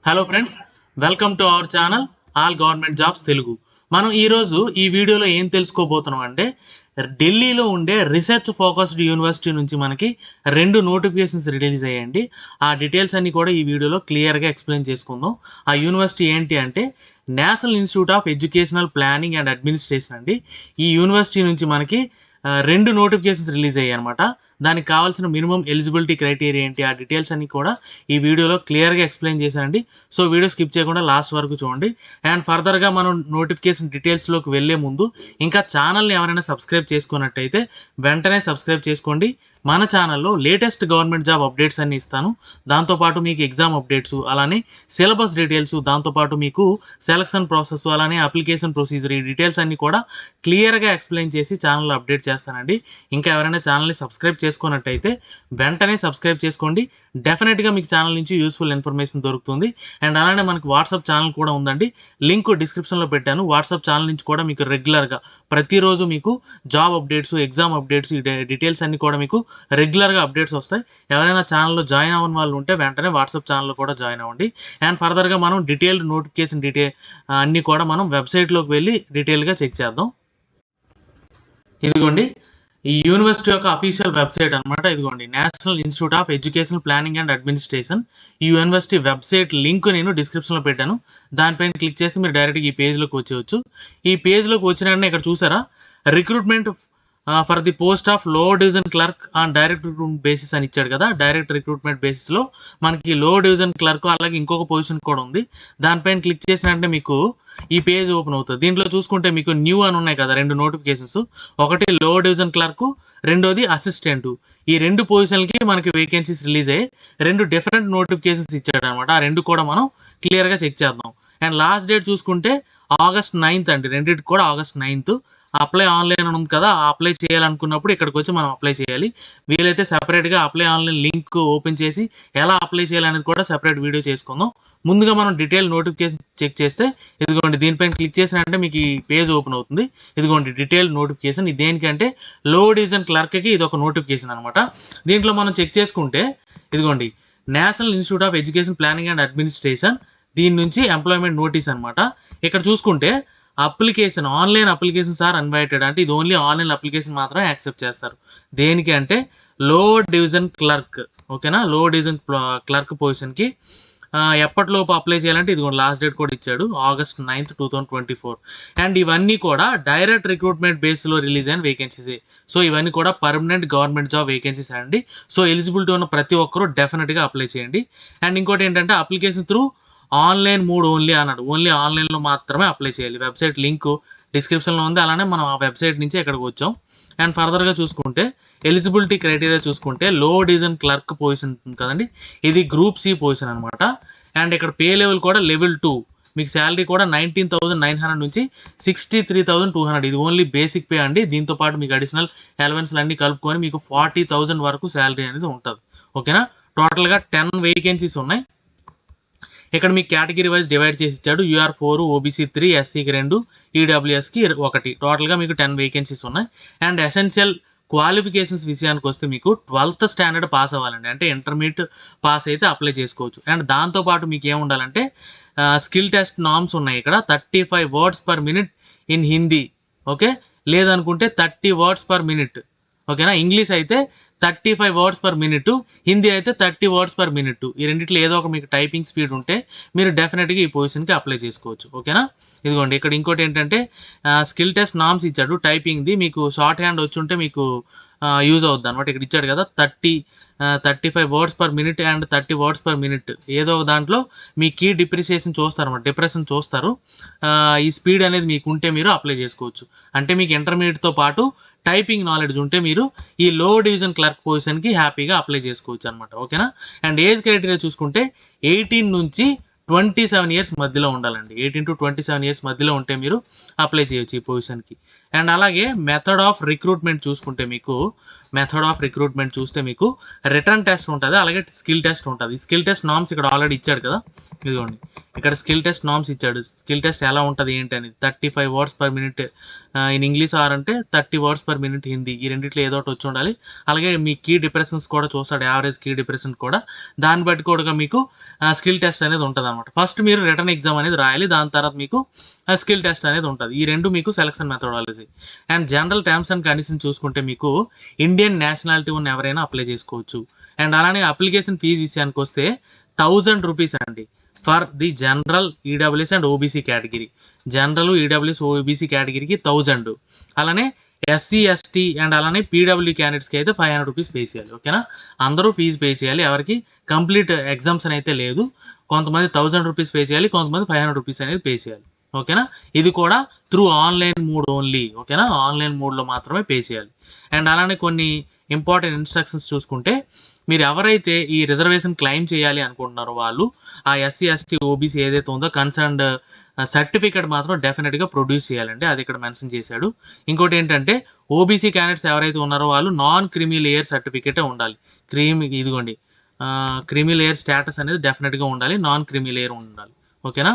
Hello friends, welcome to our channel all government jobs Telugu. మనం ఈరోజు ఈ వీడియోలో ఏం తెలుసుకోబోతున్నాం అంటే, ఢిల్లీలో ఉండే రీసెర్చ్ ఫోకస్డ్ యూనివర్సిటీ నుంచి మనకి 2 నోటిఫికేషన్స్ రిలీజ్ అయ్యాయండి. ఆ డీటెయిల్స్ అన్ని కూడా ఈ వీడియోలో క్లియర్గా ఎక్స్ప్లెయిన్ చేసుకుందాం. ఆ యూనివర్సిటీ ఏంటి అంటే national institute of educational planning and administration అండి. ఈ యూనివర్సిటీ నుంచి మనకి 2 నోటిఫికేషన్స్ రిలీజ్ అయ్యాయి అనమాట. దానికి కావాల్సిన మినిమం ఎలిజిబిలిటీ క్రైటీరియా ఏంటి, ఆ డీటెయిల్స్ అన్ని కూడా ఈ వీడియోలో క్లియర్గా ఎక్స్ప్లెయిన్ చేశానండి. సో వీడియో స్కిప్ చేయకుండా లాస్ట్ వరకు చూడండి. అండ్ ఫర్దర్గా మనం నోటిఫికేషన్ డీటెయిల్స్లోకి వెళ్ళే ముందు ఇంకా ఛానల్ని ఎవరైనా సబ్స్క్రైబ్ చేసుకున్నట్టయితే వెంటనే సబ్స్క్రైబ్ చేసుకోండి. మన ఛానల్లో లేటెస్ట్ గవర్నమెంట్ జాబ్ అప్డేట్స్ అన్ని ఇస్తాను. దాంతోపాటు మీకు ఎగ్జామ్ అప్డేట్స్, అలానే సిలబస్ డీటెయిల్స్, దాంతోపాటు మీకు సెలక్షన్ ప్రాసెస్, అలానే అప్లికేషన్ ప్రొసీజర్, ఈ డీటెయిల్స్ అన్ని కూడా క్లియర్గా ఎక్స్ప్లెయిన్ చేసి ఛానల్లో అప్డేట్ చేస్తానండి. ఇంకా ఎవరైనా ఛానల్ని సబ్స్క్రైబ్ చేసుకున్నట్టయితే వెంటనే సబ్స్క్రైబ్ చేసుకోండి. డెఫినెట్గా మీకు ఛానల్ నుంచి యూస్ఫుల్ ఇన్ఫర్మేషన్ దొరుకుతుంది. అండ్ అలానే మనకి వాట్సాప్ ఛానల్ కూడా ఉందండి, లింక్ డిస్క్రిప్షన్లో పెట్టాను. వాట్సాప్ ఛానల్ నుంచి కూడా మీకు రెగ్యులర్గా ప్రతిరోజు మీకు జాబ్ అప్డేట్స్, ఎగ్జామ్ అప్డేట్స్, ఈ డీటెయిల్స్ అన్ని కూడా మీకు రెగ్యులర్గా అప్డేట్స్ వస్తాయి. ఎవరైనా ఛానల్లో జాయిన్ అవ్వని వాళ్ళు ఉంటే వెంటనే వాట్సాప్ ఛానల్లో కూడా జాయిన్ అవ్వండి. అండ్ ఫర్దర్గా మనం డీటెయిల్డ్ నోటిఫికేషన్ అన్నీ కూడా మనం వెబ్సైట్లోకి వెళ్ళి డీటెయిల్గా చెక్ చేద్దాం. ఇదిగోండి ఈ యూనివర్సిటీ యొక్క అఫీషియల్ వెబ్సైట్ అనమాట. ఇదిగోండి national institute of education planning and administration. ఈ యూనివర్సిటీ వెబ్సైట్ లింక్ నేను డిస్క్రిప్షన్లో పెట్టాను. దానిపైన క్లిక్ చేసి మీరు డైరెక్ట్గా ఈ పేజ్లోకి వచ్చేయచ్చు. ఈ పేజ్లోకి వచ్చిన వెంటనే ఇక్కడ చూసారా, recruitment for the post of lower division clerk on direct recruitment basis అని ఇచ్చాడు కదా. డైరెక్ట్ రిక్రూట్మెంట్ బేసిస్లో మనకి లో డివిజన్ క్లర్క్, అలాగే ఇంకొక పొజిషన్ కూడా ఉంది. దానిపైన క్లిక్ చేసినట్టే మీకు ఈ పేజ్ ఓపెన్ అవుతుంది. దీంట్లో చూసుకుంటే మీకు న్యూ అని ఉన్నాయి కదా 2 నోటిఫికేషన్స్. ఒకటి లో డివిజన్ క్లర్క్, రెండోది అసిస్టెంట్. ఈ 2 పొజిషన్లకి మనకి వేకెన్సీస్ రిలీజ్ అయ్యాయి. 2 డిఫరెంట్ నోటిఫికేషన్స్ ఇచ్చాడు అనమాట. ఆ 2 కూడా మనం క్లియర్గా చెక్ చేద్దాం. అండ్ లాస్ట్ డేట్ చూసుకుంటే August 9th అండి. రెండింటికి కూడా August 9th. అప్లై ఆన్లైన్ అని ఉంది కదా, అప్లై చేయాలనుకున్నప్పుడు ఇక్కడికి వచ్చి మనం అప్లై చేయాలి. వీలైతే సెపరేట్గా అప్లై ఆన్లైన్ లింక్ ఓపెన్ చేసి ఎలా అప్లై చేయాలనేది కూడా సెపరేట్ వీడియో చేసుకుందాం. ముందుగా మనం డీటెయిల్ నోటిఫికేషన్ చెక్ చేస్తే ఇదిగోండి దీనిపైన క్లిక్ చేసినంటే మీకు ఈ పేజ్ ఓపెన్ అవుతుంది. ఇదిగోండి డీటెయిల్ నోటిఫికేషన్. ఇది దేనికంటే లో డివిజన్ క్లర్క్కి ఇది ఒక నోటిఫికేషన్ అనమాట. దీంట్లో మనం చెక్ చేసుకుంటే ఇదిగోండి national institute of education planning and administration, దీని నుంచి ఎంప్లాయ్మెంట్ నోటీస్ అనమాట. ఇక్కడ చూసుకుంటే అప్లికేషన్, ఆన్లైన్ అప్లికేషన్స్ ఆర్ అన్వైటెడ్, అంటే ఇది ఓన్లీ ఆన్లైన్ అప్లికేషన్ మాత్రమే యాక్సెప్ట్ చేస్తారు. దేనికి అంటే లో డివిజన్ క్లర్క్, ఓకేనా. లో డివిజన్ క్లర్క్ పొజిషన్కి ఎప్పటిలోపు అప్లై చేయాలంటే ఇదిగోండి లాస్ట్ డేట్ కూడా ఇచ్చాడు, August 9th, 2024. అండ్ ఇవన్నీ కూడా డైరెక్ట్ రిక్రూట్మెంట్ బేస్లో రిలీజ్ అయిన వేకెన్సీస్. సో ఇవన్నీ కూడా పర్మనెంట్ గవర్నమెంట్ జాబ్ వేకెన్సీస్ అండి. సో ఎలిజిబిలిటీ ఉన్న ప్రతి ఒక్కరూ డెఫినెట్గా అప్లై చేయండి. అండ్ ఇంకోటి ఏంటంటే application through online mode only అన్నాడు. ఓన్లీ ఆన్లైన్లో మాత్రమే అప్లై చేయాలి. వెబ్సైట్ లింక్ డిస్క్రిప్షన్లో ఉంది. అలానే మనం ఆ వెబ్సైట్ నుంచి ఎక్కడికి వచ్చాం. అండ్ ఫర్దర్గా చూసుకుంటే ఎలిజిబిలిటీ క్రైటీరియా చూసుకుంటే లో డివిజన్ క్లర్క్ పొజిషన్ ఉంటుంది కదండి, ఇది గ్రూప్ సి పొజిషన్ అనమాట. అండ్ ఇక్కడ పే లెవెల్ కూడా లెవెల్ 2. మీకు శాలరీ కూడా 19,900 నుంచి 63,200. ఇది ఓన్లీ బేసిక్ పే అండి. దీంతో పాటు మీకు అడిషనల్ అలవెన్స్లు అన్నీ కలుపుకొని మీకు 40,000 వరకు శాలరీ అనేది ఉంటుంది, ఓకేనా. టోటల్గా 10 వేకెన్సీస్ ఉన్నాయి. ఇక్కడ మీకు కేటగిరీ వైజ్ డివైడ్ చేసి ఇచ్చాడు. UR 4, OBC 3, SCకి 2, EWSకి 1. టోటల్గా మీకు 10 వేకెన్సీస్ ఉన్నాయి. అండ్ ఎసెన్షియల్ క్వాలిఫికేషన్స్ విషయానికి వస్తే మీకు 12th స్టాండర్డ్ పాస్ అవ్వాలండి. అంటే ఇంటర్మీడియట్ పాస్ అయితే అప్లై చేసుకోవచ్చు. అండ్ దాంతోపాటు మీకు ఏముండాలంటే స్కిల్ టెస్ట్ నామ్స్ ఉన్నాయి ఇక్కడ. 35 words per minute in Hindi, okay. లేదనుకుంటే 30 words per minute, ఓకేనా. ఇంగ్లీష్ అయితే 35 words per minute, హిందీ అయితే 30 words per minute. ఈ రెండిట్లో ఏదో ఒక మీకు టైపింగ్ స్పీడ్ ఉంటే మీరు డెఫినెట్గా ఈ పొజిషన్కి అప్లై చేసుకోవచ్చు, ఓకేనా. ఇదిగోండి ఇక్కడ ఇంకోటి ఏంటంటే స్కిల్ టెస్ట్ నామ్స్ ఇచ్చాడు. టైపింగ్ది మీకు షార్ట్ హ్యాండ్ వచ్చి ఉంటే మీకు యూజ్ అవుద్ది అనమాట. ఇక్కడ ఇచ్చాడు కదా 35 words per minute and 30 words per minute. ఏదో ఒక దాంట్లో మీ కీ డిప్రిసియేషన్ చూస్తారు అనమాట, డిప్రెషన్ చూస్తారు. ఈ స్పీడ్ అనేది మీకు ఉంటే మీరు అప్లై చేసుకోవచ్చు. అంటే మీకు ఇంటర్మీడియట్తో పాటు టైపింగ్ నాలెడ్జ్ ఉంటే మీరు ఈ లో డివిజన్ క్లర్క్ పొజిషన్కి హ్యాపీగా అప్లై చేసుకోవచ్చు అనమాట, ఓకేనా. అండ్ ఏజ్ క్రైటీరియా చూసుకుంటే 18 నుంచి 27 years మధ్యలో ఉండాలండి. 18 to 27 years మధ్యలో ఉంటే మీరు అప్లై చేయొచ్చు ఈ పొజిషన్కి. అండ్ అలాగే మెథడ్ ఆఫ్ రిక్రూట్మెంట్ చూస్తే మీకు రిటర్న్ టెస్ట్ ఉంటుంది, అలాగే స్కిల్ టెస్ట్ ఉంటుంది. స్కిల్ టెస్ట్ నామ్స్ ఇక్కడ ఆల్రెడీ ఇచ్చాడు కదా, ఇదిగోండి ఇక్కడ స్కిల్ టెస్ట్ నామ్స్ ఇచ్చాడు. స్కిల్ టెస్ట్ ఎలా ఉంటుంది ఏంటి అని 35 words per minute in English అంటే 30 వర్డ్స్ పర్ మినిట్ హిందీ, ఈ రెండిట్లో ఏదో ఒకటి వచ్చి ఉండాలి. అలాగే మీ కీ డిప్రెషన్స్ కూడా చూస్తాడు, యావరేజ్ కీ డిప్రెషన్ కూడా. దాన్ని బట్టి కూడా మీకు స్కిల్ టెస్ట్ అనేది ఉంటుంది అనమాట. ఫస్ట్ మీరు రిటర్న్ ఎగ్జామ్ అనేది రాయాలి, దాని తర్వాత మీకు స్కిల్ టెస్ట్ అనేది ఉంటుంది. ఈ రెండు మీకు selection methodology. And general terms and condition చూసుకుంటే మీకు ఇండియన్ నేషనాలిటీ ఉన్న ఎవరైనా అప్లై చేసుకోవచ్చు. అండ్ అలానే అప్లికేషన్ ఫీజు విషయానికి వస్తే 1000 రూపీస్ అండి for the general, EWS and OBC category. General, EWS, OBC కేటగిరీకి 1000. అలానే ఎస్సీ, ఎస్టీ అండ్ అలానే పీడబ్ల్యూ క్యాండిడేట్స్కి అయితే 500 రూపీస్ పే చేయాలి. ఓకేనా, అందరూ ఫీజు పే చేయాలి. ఎవరికి కంప్లీట్ ఎగ్జామ్స్ అని అయితే లేదు. కొంతమంది 1000 రూపీస్ పే చేయాలి, కొంతమంది 500 రూపీస్ అనేది పే చేయాలి. ఓకేనా, ఇది కూడా త్రూ ఆన్లైన్ మోడ్ ఓన్లీ. ఓకేనా, ఆన్లైన్ మోడ్లో మాత్రమే పే చేయాలి. అండ్ అలానే కొన్ని ఇంపార్టెంట్ ఇన్స్ట్రక్షన్స్ చూసుకుంటే, మీరు ఎవరైతే ఈ రిజర్వేషన్ క్లెయిమ్ చేయాలి అనుకుంటున్నారో వాళ్ళు ఆ ఎస్సీ, ఎస్టీ, ఓబీసీ ఏదైతే ఉందో కన్సర్న్డ్ సర్టిఫికేట్ మాత్రం డెఫినెట్గా ప్రొడ్యూస్ చేయాలండి, అది ఇక్కడ మెన్షన్ చేశాడు. ఇంకోటి ఏంటంటే ఓబీసీ క్యాండిడేట్స్ ఎవరైతే ఉన్నారో వాళ్ళు నాన్ క్రిమీ లేయర్ సర్టిఫికేటే ఉండాలి. ఇదిగోండి క్రిమీ లేయర్ స్టేటస్ అనేది డెఫినెట్గా ఉండాలి, నాన్ క్రిమీ లేయర్ ఉండాలి. ఓకేనా,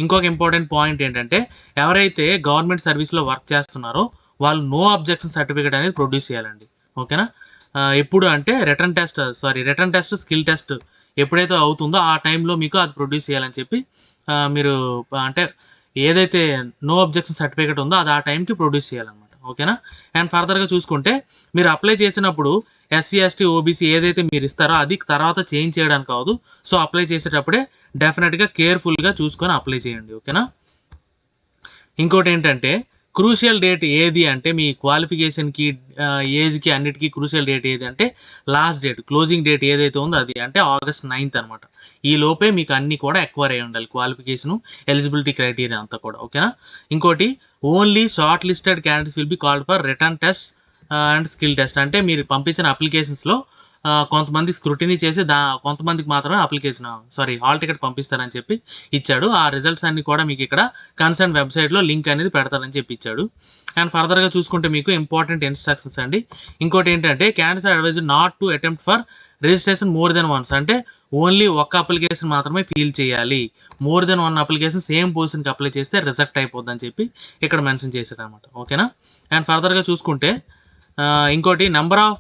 ఇంకొక ఇంపార్టెంట్ పాయింట్ ఏంటంటే ఎవరైతే గవర్నమెంట్ సర్వీస్లో వర్క్ చేస్తున్నారో వాళ్ళు నో అబ్జెక్షన్ సర్టిఫికేట్ అనేది ప్రొడ్యూస్ చేయాలండి. ఓకేనా, ఎప్పుడు అంటే రిటర్న్ టెస్ట్ స్కిల్ టెస్ట్ ఎప్పుడైతే అవుతుందో ఆ టైంలో మీకు అది ప్రొడ్యూస్ చేయాలని చెప్పి మీరు అంటే ఏదైతే నో అబ్జెక్షన్ సర్టిఫికేట్ ఉందో అది ఆ టైంకి ప్రొడ్యూస్ చేయాలన్నమాట. ఓకేనా, అండ్ ఫర్దర్గా చూసుకుంటే మీరు అప్లై చేసినప్పుడు ఎస్సీ, ఎస్టీ, ఓబీసీ ఏదైతే మీరు ఇస్తారో అది తర్వాత చేంజ్ చేయడానికి కాదు. సో అప్లై చేసేటప్పుడే డెఫినెట్గా కేర్ఫుల్గా చూసుకొని అప్లై చేయండి. ఓకేనా, ఇంకోటి ఏంటంటే క్రూషియల్ డేట్ ఏది అంటే మీ క్వాలిఫికేషన్కి, ఏజ్కి అన్నిటికీ క్రూషియల్ డేట్ ఏది అంటే లాస్ట్ డేట్, క్లోజింగ్ డేట్ ఏదైతే ఉందో అది అంటే August 9th అనమాట. ఈ లోపే మీకు అన్నీ కూడా ఎక్వైర్ అయి ఉండాలి, క్వాలిఫికేషను, ఎలిజిబిలిటీ క్రైటీరియా అంతా కూడా. ఓకేనా, ఇంకోటి only short listed candidates will be called for return test and skill test. అంటే మీరు పంపించిన అప్లికేషన్స్లో కొంతమంది స్క్రూటినీ చేసి కొంతమందికి మాత్రమే హాల్ టికెట్ పంపిస్తారని చెప్పి ఇచ్చాడు. ఆ రిజల్ట్స్ అన్ని కూడా మీకు ఇక్కడ కన్సర్న్ వెబ్సైట్లో లింక్ అనేది పెడతారని చెప్పి ఇచ్చాడు. అండ్ ఫర్దర్గా చూసుకుంటే మీకు ఇంపార్టెంట్ ఇన్స్ట్రక్షన్స్ అండి. ఇంకోటి ఏంటంటే candidates are advised not to attempt for registration more than once. అంటే ఓన్లీ ఒక్క అప్లికేషన్ మాత్రమే ఫిల్ చేయాలి. మోర్ దెన్ 1 అప్లికేషన్ సేమ్ పొజిషన్కి అప్లై చేస్తే రిజెక్ట్ అయిపోద్ది అని చెప్పి ఇక్కడ మెన్షన్ చేశాడు అనమాట. ఓకేనా, అండ్ ఫర్దర్గా చూసుకుంటే ఇంకోటి number of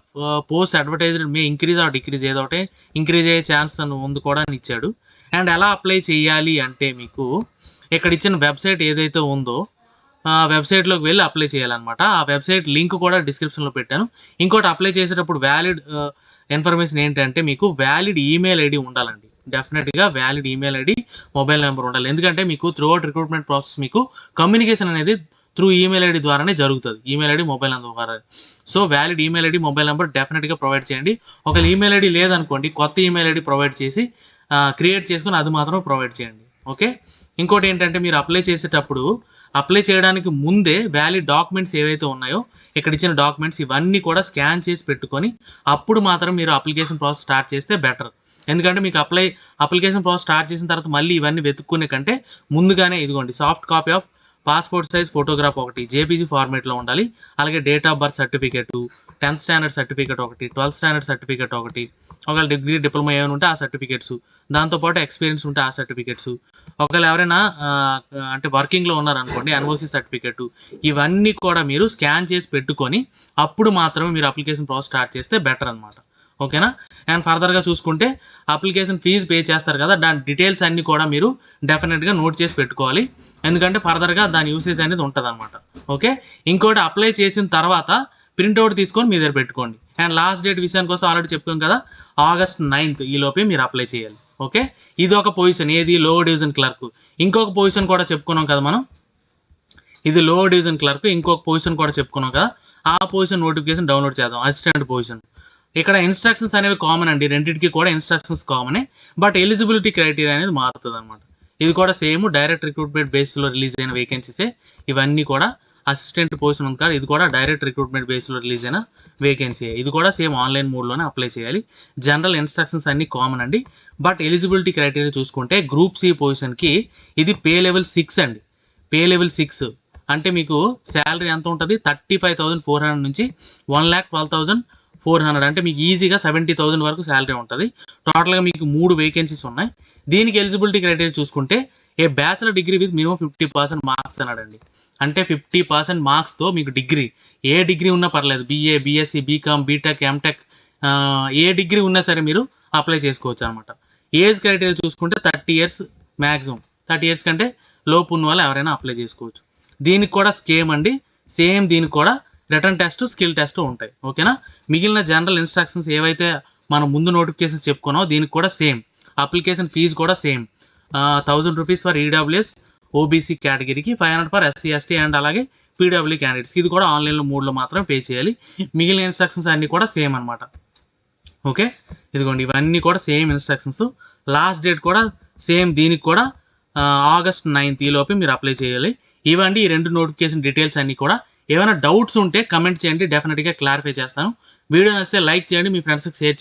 post advertised May increase or decrease, ఏదో ఒకటి ఇంక్రీజ్ అయ్యే ఛాన్స్ ఉంది కూడా అని ఇచ్చాడు. అండ్ ఎలా అప్లై చేయాలి అంటే మీకు ఇక్కడ ఇచ్చిన వెబ్సైట్ ఏదైతే ఉందో ఆ వెబ్సైట్లోకి వెళ్ళి అప్లై చేయాలన్నమాట. ఆ వెబ్సైట్ లింక్ కూడా డిస్క్రిప్షన్లో పెట్టాను. ఇంకోటి అప్లై చేసేటప్పుడు వ్యాలిడ్ ఇన్ఫర్మేషన్ ఏంటంటే మీకు వ్యాలిడ్ ఈమెయిల్ ఐడి ఉండాలండి. డెఫినెట్గా valid email ID, mobile number ఉండాలి. ఎందుకంటే మీకు త్రూ అవుట్ రిక్రూట్మెంట్ ప్రాసెస్ మీకు కమ్యూనికేషన్ అనేది త్రూ ఈమెయిల్ ఐడి ద్వారానే జరుగుతుంది, ఈమెయిల్ ఐడి, మొబైల్ నెంబర్ ద్వారా. So valid email ID, mobile number డెఫినెట్గా ప్రొవైడ్ చేయండి. ఒకవేళ ఈమెయిల్ ఐడి లేదనుకోండి, కొత్త ఈమెయిల్ ఐడి ప్రొవైడ్ చేసి క్రియేట్ చేసుకుని అది మాత్రం ప్రొవైడ్ చేయండి. ఓకే, ఇంకోటి ఏంటంటే మీరు అప్లై చేసేటప్పుడు అప్లై చేయడానికి ముందే వ్యాలిడ్ డాక్యుమెంట్స్ ఏవైతే ఉన్నాయో ఇక్కడ ఇచ్చిన డాక్యుమెంట్స్ ఇవన్నీ కూడా స్కాన్ చేసి పెట్టుకొని అప్పుడు మాత్రం మీరు అప్లికేషన్ ప్రాసెస్ స్టార్ట్ చేస్తే బెటర్. ఎందుకంటే మీకు అప్లికేషన్ ప్రాసెస్ స్టార్ట్ చేసిన తర్వాత మళ్ళీ ఇవన్నీ వెతుక్కునే కంటే ముందుగానే ఇదిగోండి soft copy of passport size photograph ఒకటి జేపీజీ ఫార్మేట్లో ఉండాలి. అలాగే date of birth certificate, 10th standard certificate ఒకటి, 12th స్టాండర్డ్ సర్టిఫికేట్ ఒకటి, ఒకవేళ డిగ్రీ, డిప్లొమా ఏమైనా ఉంటే ఆ సర్టిఫికేట్స్, దాంతోపాటు ఎక్స్పీరియన్స్ ఉంటే ఆ సర్టిఫికేట్స్, ఒకవేళ ఎవరైనా అంటే వర్కింగ్లో ఉన్నారనుకోండి ఎన్ఓసి సర్టిఫికేటు, ఇవన్నీ కూడా మీరు స్కాన్ చేసి పెట్టుకొని అప్పుడు మాత్రమే మీరు అప్లికేషన్ ప్రాసెస్ స్టార్ట్ చేస్తే బెటర్ అనమాట. ఓకేనా, అండ్ ఫర్దర్గా చూసుకుంటే అప్లికేషన్ ఫీజు పే చేస్తారు కదా, దాని డీటెయిల్స్ అన్నీ కూడా మీరు డెఫినెట్గా నోట్ చేసి పెట్టుకోవాలి. ఎందుకంటే ఫర్దర్గా దాని యూసేజ్ అనేది ఉంటుంది అనమాట. ఓకే, ఇంకోటి అప్లై చేసిన తర్వాత ప్రింట్అవుట్ తీసుకొని మీ దగ్గర పెట్టుకోండి. అండ్ లాస్ట్ డేట్ విషయానికి కోసం ఆల్రెడీ చెప్పాం కదా, August 9th ఈ లోపే మీరు అప్లై చేయాలి. ఓకే, ఇది ఒక పొజిషన్, ఏది లోవర్ డివిజన్ క్లర్క్. ఇంకొక పొజిషన్ కూడా చెప్పుకున్నాం కదా మనం, ఇది లోవర్ డివిజన్ క్లర్క్. ఇంకొక పొజిషన్ కూడా చెప్పుకున్నాం కదా, ఆ పొజిషన్ నోటిఫికేషన్ డౌన్లోడ్ చేద్దాం, అసిస్టెంట్ పొజిషన్. ఇక్కడ ఇన్స్ట్రక్షన్స్ అనేవి కామన్ అండి, రెండింటికి కూడా ఇన్స్ట్రక్షన్స్ కామనే, బట్ ఎలిజిబిలిటీ క్రైటీరియా అనేది మారుతుంది అనమాట. ఇది కూడా సేమ్ డైరెక్ట్ రిక్రూట్మెంట్ బేస్లో రిలీజ్ అయిన వేకెన్సీసే ఇవన్నీ కూడా. అసిస్టెంట్ పొజిషన్ ఉంది కదా, ఇది కూడా డైరెక్ట్ రిక్రూట్మెంట్ బేస్లో రిలీజ్ అయిన వేకెన్సీ. ఇది కూడా సేమ్ ఆన్లైన్ మోడ్లోనే అప్లై చేయాలి. జనరల్ ఇన్స్ట్రక్షన్స్ అన్నీ కామన్ అండి, బట్ ఎలిజిబిలిటీ క్రైటీరియా చూసుకుంటే గ్రూప్ సి పొజిషన్కి ఇది పే లెవెల్ 6 అండి. పే లెవెల్ 6 అంటే మీకు శాలరీ ఎంత ఉంటుంది 35,400 నుంచి 1,12,400 అంటే మీకు ఈజీగా 70,000 వరకు శాలరీ ఉంటుంది. టోటల్గా మీకు 3 వేకెన్సీస్ ఉన్నాయి. దీనికి ఎలిజిబిలిటీ క్రైటీరియా చూసుకుంటే a bachelor degree with minimum 50% marks అన్నాడండి. అంటే 50% మార్క్స్తో మీకు డిగ్రీ ఏ డిగ్రీ ఉన్నా పర్లేదు, BA, BSc, BCom, BTech, MTech ఏ డిగ్రీ ఉన్నా సరే మీరు అప్లై చేసుకోవచ్చు అనమాట. ఏజ్ క్రైటీరియా చూసుకుంటే 30 years మ్యాక్సిమం, 30 years కంటే లోపు ఉన్న వాళ్ళు ఎవరైనా అప్లై చేసుకోవచ్చు. దీనికి కూడా స్కేమ్ అండి, సేమ్ దీనికి కూడా రిటర్న్ టెస్ట్, స్కిల్ టెస్ట్ ఉంటాయి. ఓకేనా. మిగిలిన జనరల్ ఇన్స్ట్రక్షన్స్ ఏవైతే మనం ముందు నోటిఫికేషన్స్ చెప్పుకున్నామో దీనికి కూడా సేమ్. అప్లికేషన్ ఫీజు కూడా same, 1,000 rupees for EWS OBC కేటగిరీకి, 500 ఫర్ ఎస్సీ, ఎస్టీ అండ్ అలాగే పీడబ్ల్యూ క్యాండిడేట్స్. ఇది కూడా ఆన్లైన్లో 3లో మాత్రమే పే చేయాలి. మిగిలిన ఇన్స్ట్రక్షన్స్ అన్నీ కూడా సేమ్ అనమాట. ఓకే, ఇదిగోండి ఇవన్నీ కూడా సేమ్ ఇన్స్ట్రక్షన్స్. లాస్ట్ డేట్ కూడా సేమ్, దీనికి కూడా August 9th ఈలోపు మీరు అప్లై చేయాలి. ఇవ్వండి ఈ 2 నోటిఫికేషన్ డీటెయిల్స్ అన్నీ కూడా. ఏమైనా డౌట్స్ ఉంటే కమెంట్ చేయండి, డెఫినెట్గా క్లారిఫై చేస్తాను. వీడియో నచ్చితే లైక్ చేయండి, మీ ఫ్రెండ్స్కి షేర్ చేయండి.